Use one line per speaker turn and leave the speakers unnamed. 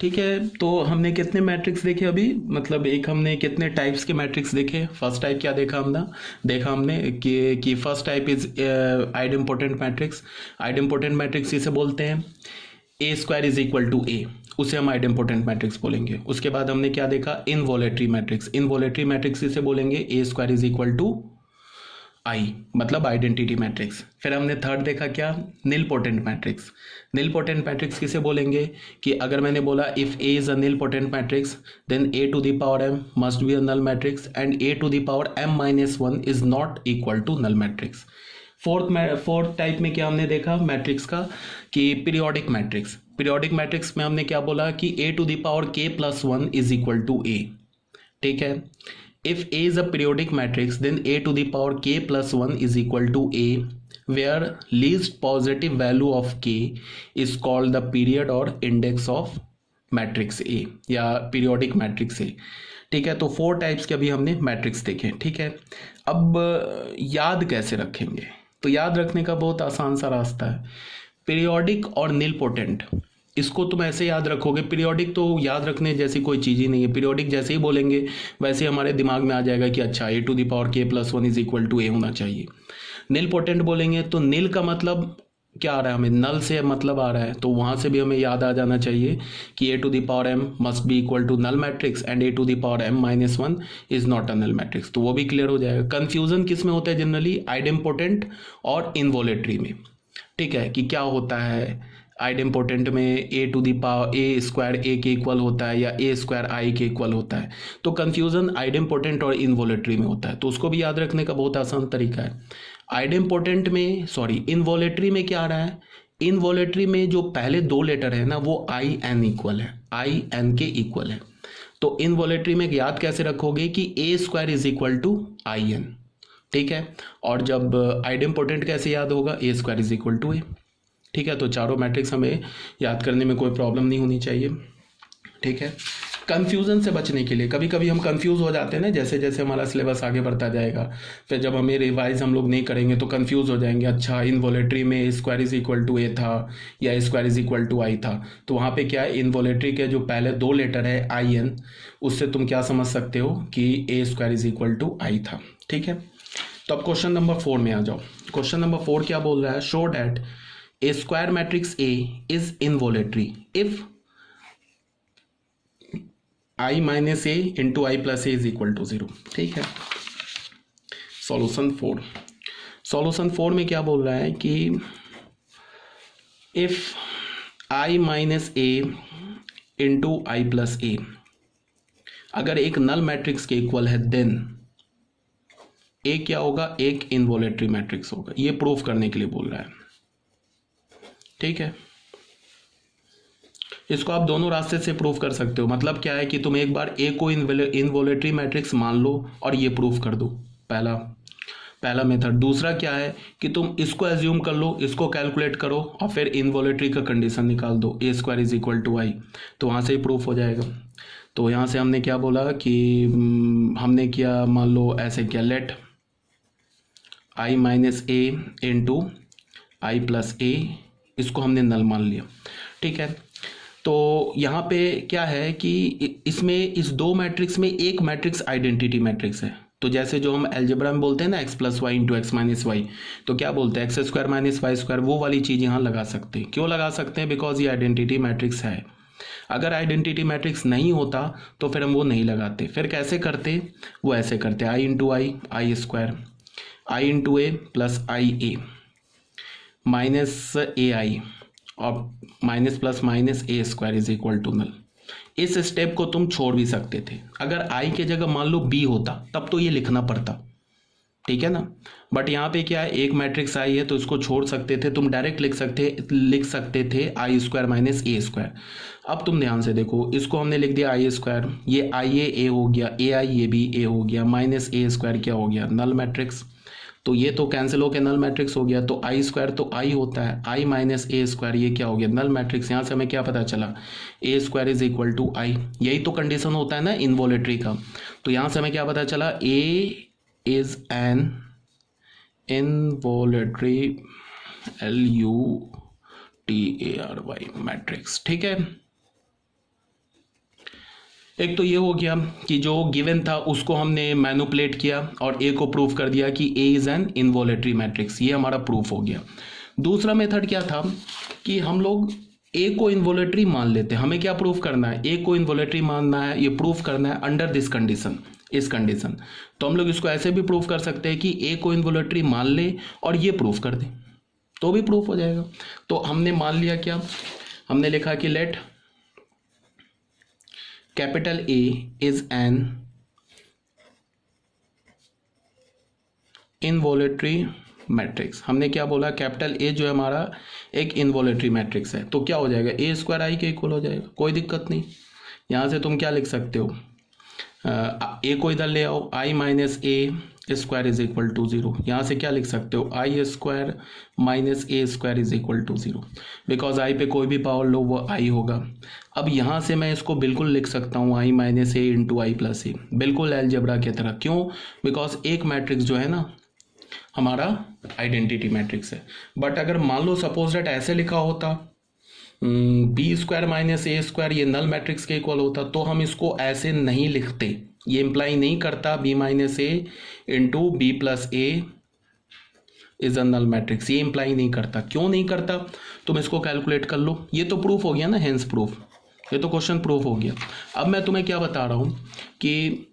ठीक है, तो हमने कितने मैट्रिक्स देखे अभी, मतलब एक हमने कितने टाइप्स के मैट्रिक्स देखे। फर्स्ट टाइप क्या देखा हमने कि first type is idempotent matrix. Idempotent matrix इसे बोलते हैं ए स्क्वायर इज इक्वल टू ए, उसे हम आइडेम्पोटेंट मैट्रिक्स बोलेंगे। उसके बाद हमने क्या देखा, इनवॉलेटरी मैट्रिक्स। इनवॉलेटरी मैट्रिक्स इसे बोलेंगे A square is equal to I, मतलब आइडेंटिटी मैट्रिक्स। फिर हमने थर्ड देखा क्या, nilpotent matrix. Nilpotent matrix किसे बोलेंगे कि अगर मैंने बोला if A is a nilpotent matrix then A to the power M must be a null matrix and A to the power M minus one is not equal to null matrix. Fourth type में क्या हमने देखा matrix का कि periodic matrix. Periodic matrix में हमने क्या बोला कि A to the power K plus one is equal to A. ठीक है, if A is a periodic matrix then A to the power k plus 1 is equal to A where least positive value of k is called the period or index of matrix A या periodic matrix A। ठीक है, तो 4 types के अभी हमने matrix देखे। ठीक है, अब याद कैसे रखेंगे, तो याद रखने का बहुत आसान सा रास्ता है। पीरियोडिक और नील पोटेंट, इसको तुम ऐसे याद रखोगे। पीरियोडिक तो याद रखने जैसी कोई चीज़ ही नहीं है। पीरियोडिक जैसे ही बोलेंगे वैसे हमारे दिमाग में आ जाएगा कि अच्छा A to the power K plus one is equal to A होना चाहिए। नील पोटेंट बोलेंगे तो नील का मतलब क्या आ रहा है, हमें नल से मतलब आ रहा है, तो वहाँ से भी हमें याद आ जाना चाहिए कि A to the power M must be equal to null matrix and A to the power M minus one is not a null matrix, तो वो भी क्लियर हो जाएगा। कन्फ्यूजन किस में होता है जनरली, आइडेम्पोटेंट और इनवोलेटरी में। ठीक है, कि क्या होता है आइडेम्पोटेंट में A to the power A square A के इक्वल होता है या ए स्क्वायर आई के इक्वल होता है, तो कन्फ्यूजन आइडेम्पोटेंट और इनवोलेटरी में होता है, तो उसको भी याद रखने का बहुत आसान तरीका है। आइडेम्पोटेंट में इनवोलेटरी में क्या आ रहा है, इनवोलेटरी में जो पहले 2 लेटर है ना वो आई एन इक्वल है, आई एन के इक्वल है। तो इनवोलेटरी में याद कैसे रखोगे कि A square is equal to I N. ठीक है, और जब आइडेम्पोटेंट कैसे याद होगा, A square is equal to A. ठीक है, तो चारों मैट्रिक्स हमें याद करने में कोई प्रॉब्लम नहीं होनी चाहिए। ठीक है, कंफ्यूजन से बचने के लिए कभी कभी हम कंफ्यूज हो जाते हैं ना, जैसे जैसे हमारा सिलेबस आगे बढ़ता जाएगा, फिर जब हमें रिवाइज हम लोग नहीं करेंगे तो कंफ्यूज हो जाएंगे। अच्छा, इनवोलेटरी में ए स्क्वायर इज इक्वल टू ए था या ए स्क्वायर इज इक्वल टू आई था, तो वहाँ पे क्या है, इनवोलेटरी के जो पहले 2 लेटर है आई एन, उससे तुम क्या समझ सकते हो कि A square is equal to आई था। ठीक है, तो अब क्वेश्चन नंबर 4 में आ जाओ। क्वेश्चन नंबर 4 क्या बोल रहा है, show that A square matrix A is involutory if I minus A into I plus A is equal to 0। ठीक है, सॉल्यूशन 4 में क्या बोल रहा है कि if I minus A into I plus A अगर एक नल मैट्रिक्स के इक्वल है देन A क्या होगा, एक इनवोलेटरी मैट्रिक्स होगा। ये प्रूफ करने के लिए बोल रहा है। ठीक है, इसको आप दोनों रास्ते से प्रूफ कर सकते हो। मतलब क्या है कि तुम एक बार ए को इनवोलेटरी मैट्रिक्स मान लो और ये प्रूफ कर दो, पहला मेथड। दूसरा क्या है कि तुम इसको एज्यूम कर लो, इसको कैलकुलेट करो और फिर इनवोलेटरी का कंडीशन निकाल दो, ए स्क्वायर इज इक्वल टू आई, तो वहाँ से ही प्रूफ हो जाएगा। तो यहाँ से हमने क्या बोला कि हमने किया, मान लो ऐसे किया, late I minus A into I plus ए, इसको हमने नल मान लिया। ठीक है, तो यहाँ पे क्या है कि इसमें इस 2 मैट्रिक्स में एक मैट्रिक्स आइडेंटिटी मैट्रिक्स है। तो जैसे जो हम एल्जेब्रा में बोलते हैं ना X plus Y into X minus Y, तो क्या बोलते हैं X square minus Y square, वो वाली चीज़ यहाँ लगा सकते हैं। क्यों लगा सकते हैं, बिकॉज ये आइडेंटिटी मैट्रिक्स है। अगर आइडेंटिटी मैट्रिक्स नहीं होता तो फिर हम वो नहीं लगाते। फिर कैसे करते, वो ऐसे करते, I into I square, I into A plus I A minus A I और minus plus minus A square is equal to null. इस स्टेप को तुम छोड़ भी सकते थे, अगर आई के जगह मान लो बी होता तब तो ये लिखना पड़ता। ठीक है ना, बट यहाँ पे क्या है, एक मैट्रिक्स आई है तो इसको छोड़ सकते थे, तुम डायरेक्ट लिख सकते थे आई स्क्वायर माइनस ए स्क्वायर। अब तुम ध्यान से देखो, इसको हमने लिख दिया आई स्क्वायर, ये आई ए हो गया, ए आई ये भी ए हो गया, माइनस ए स्क्वायर क्या हो गया, नल मैट्रिक्स। तो ये तो कैंसिल होकर नल मैट्रिक्स हो गया, तो आई स्क्वायर तो आई होता है, आई माइनस ए स्क्वायर ये क्या हो गया, नल मैट्रिक्स। यहाँ से हमें क्या पता चला, ए स्क्वायर इज इक्वल टू आई। यही तो कंडीशन होता है ना इनवोलेटरी का। तो यहाँ से हमें क्या पता चला, ए इज एन इनवोलेटरी LUTARY मैट्रिक्स। ठीक है, एक तो ये हो गया कि जो गिवन था उसको हमने मैनिपुलेट किया और ए को प्रूव कर दिया कि ए इज एन इनवॉलेटरी मैट्रिक्स, ये हमारा प्रूफ हो गया। दूसरा मेथड क्या था कि हम लोग ए को इनवॉलेटरी मान लेते हैं। हमें क्या प्रूफ करना है, ए को इनवॉलेटरी मानना है, ये प्रूफ करना है अंडर दिस कंडीशन, इस कंडीशन। तो हम लोग इसको ऐसे भी प्रूफ कर सकते हैं कि ए को इनवॉलेटरी मान ले और ये प्रूफ कर दें, तो भी प्रूफ हो जाएगा। तो हमने मान लिया, क्या हमने लिखा कि let capital A is an involutory matrix. हमने क्या बोला, कैपिटल ए जो है हमारा एक इनवॉलेटरी मैट्रिक्स है, तो क्या हो जाएगा, ए स्क्वायर आई के इक्वल हो जाएगा, कोई दिक्कत नहीं। यहाँ से तुम क्या लिख सकते हो, ए को इधर ले आओ, I minus A square is equal to 0। यहाँ से क्या लिख सकते हो, I square minus A square is equal to 0, because I पे कोई भी पावर लो वो आई होगा। अब यहाँ से मैं इसको बिल्कुल लिख सकता हूँ आई minus A into I plus ए, बिल्कुल अलजेब्रा की तरह। क्यों, बिकॉज एक मैट्रिक्स जो है ना हमारा आइडेंटिटी मैट्रिक्स है। बट अगर मान लो सपोज डेट ऐसे लिखा होता B square minus A square, ये नल मैट्रिक्स के इक्वल होता, तो हम इसको ऐसे नहीं लिखते। ये इम्प्लाई नहीं करता B minus A into B plus A is a null matrix, ये इम्प्लाई नहीं करता। क्यों नहीं करता, तुम इसको कैलकुलेट कर लो, ये तो प्रूफ हो गया ना, हेंस प्रूफ, ये तो क्वेश्चन प्रूफ हो गया। अब मैं तुम्हें क्या बता रहा हूँ कि